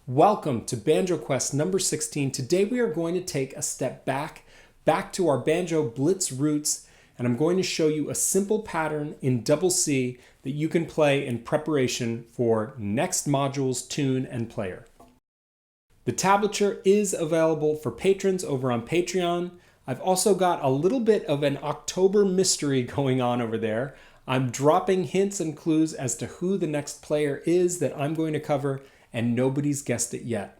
Welcome to Banjo Quest number 16. Today we are going to take a step back to our banjo blitz roots, and I'm going to show you a simple pattern in double C that you can play in preparation for next module's tune and player. The tablature is available for patrons over on Patreon. I've also got a little bit of an October mystery going on over there. I'm dropping hints and clues as to who the next player is that I'm going to cover, and nobody's guessed it yet.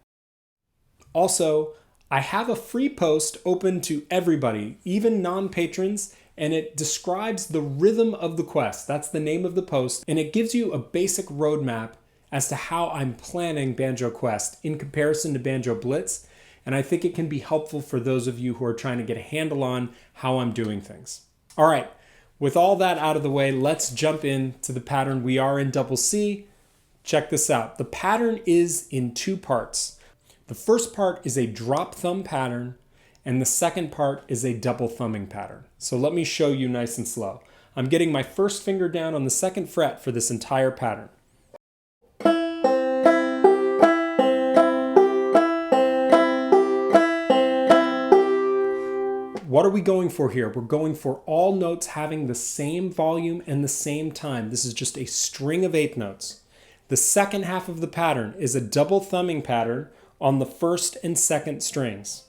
Also, I have a free post open to everybody, even non-patrons, and it describes the rhythm of the quest. That's the name of the post, and it gives you a basic roadmap as to how I'm planning Banjo Quest in comparison to Banjo Blitz, and I think it can be helpful for those of you who are trying to get a handle on how I'm doing things. All right, with all that out of the way, let's jump into the pattern. We are in double C. Check this out. The pattern is in two parts. The first part is a drop thumb pattern, and the second part is a double thumbing pattern. So let me show you nice and slow. I'm getting my first finger down on the second fret for this entire pattern. What are we going for here? We're going for all notes having the same volume and the same time. This is just a string of 8 notes. The second half of the pattern is a double thumbing pattern on the first and second strings.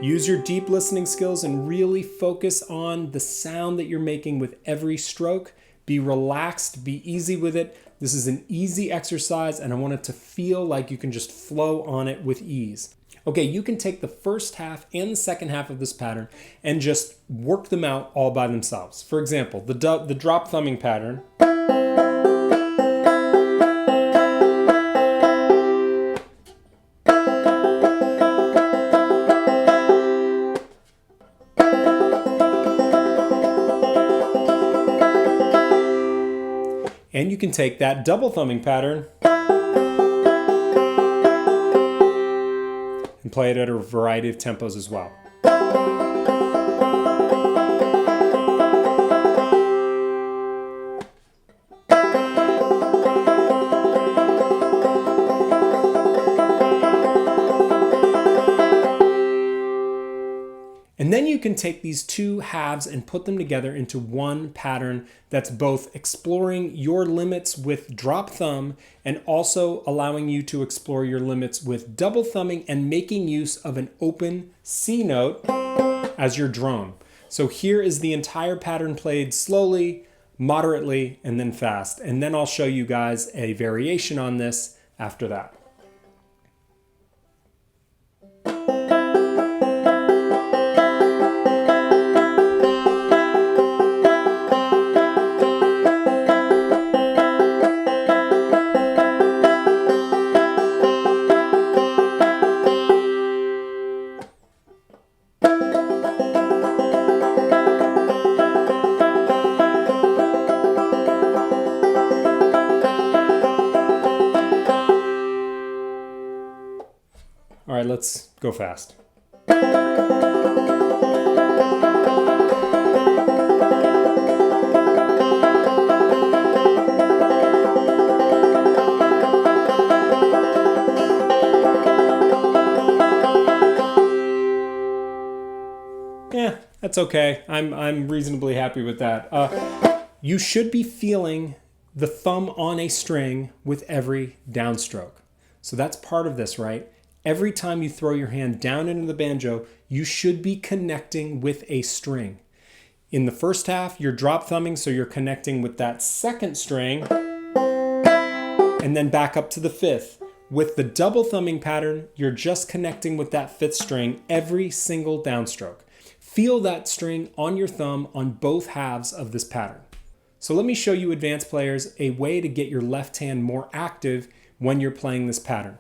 Use your deep listening skills and really focus on the sound that you're making with every stroke. Be relaxed, be easy with it. This is an easy exercise, and I want it to feel like you can just flow on it with ease. Okay, you can take the first half and the second half of this pattern and just work them out all by themselves. For example, the drop thumbing pattern. And you can take that double thumbing pattern and play it at a variety of tempos as well. And then you can take these two halves and put them together into one pattern that's both exploring your limits with drop thumb and also allowing you to explore your limits with double thumbing and making use of an open C note as your drone. So here is the entire pattern played slowly, moderately, and then fast. And then I'll show you guys a variation on this after that. All right, let's go fast. Yeah, that's okay. I'm reasonably happy with that. You should be feeling the thumb on a string with every downstroke. So that's part of this, right? Every time you throw your hand down into the banjo, you should be connecting with a string. In the first half, you're drop thumbing, so you're connecting with that second string, and then back up to the fifth. With the double thumbing pattern, you're just connecting with that fifth string every single downstroke. Feel that string on your thumb on both halves of this pattern. So let me show you, advanced players, a way to get your left hand more active when you're playing this pattern.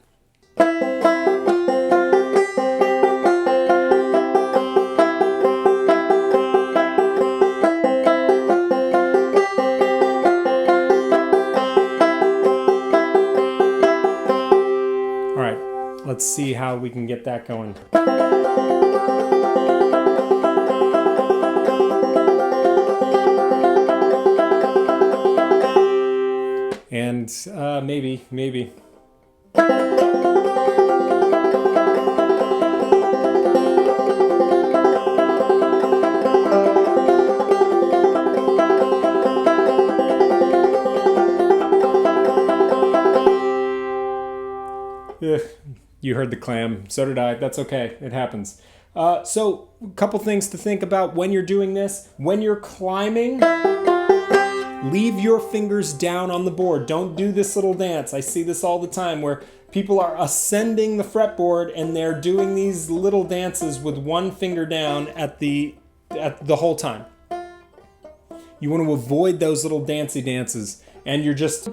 All right, let's see how we can get that going. keys. Maybe. You heard the clam. So did I. That's okay. It happens. So a couple things to think about when you're doing this. When you're climbing, leave your fingers down on the board. Don't do this little dance. I see this all the time where people are ascending the fretboard and they're doing these little dances with one finger down at the whole time. You want to avoid those little dancey dances, and you're just...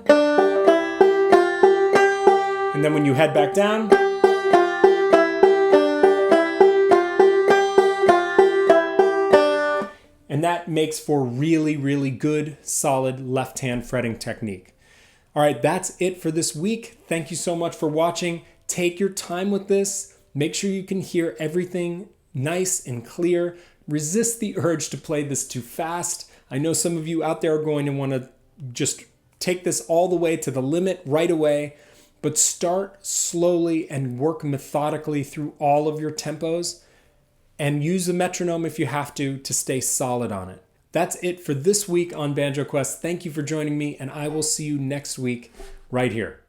And then when you head back down, and that makes for really, really good, solid left-hand fretting technique. All right, that's it for this week. Thank you so much for watching. Take your time with this. Make sure you can hear everything nice and clear. Resist the urge to play this too fast. I know some of you out there are going to want to just take this all the way to the limit right away, but start slowly and work methodically through all of your tempos, and use the metronome if you have to stay solid on it. That's it for this week on Banjo Quest. Thank you for joining me, and I will see you next week right here.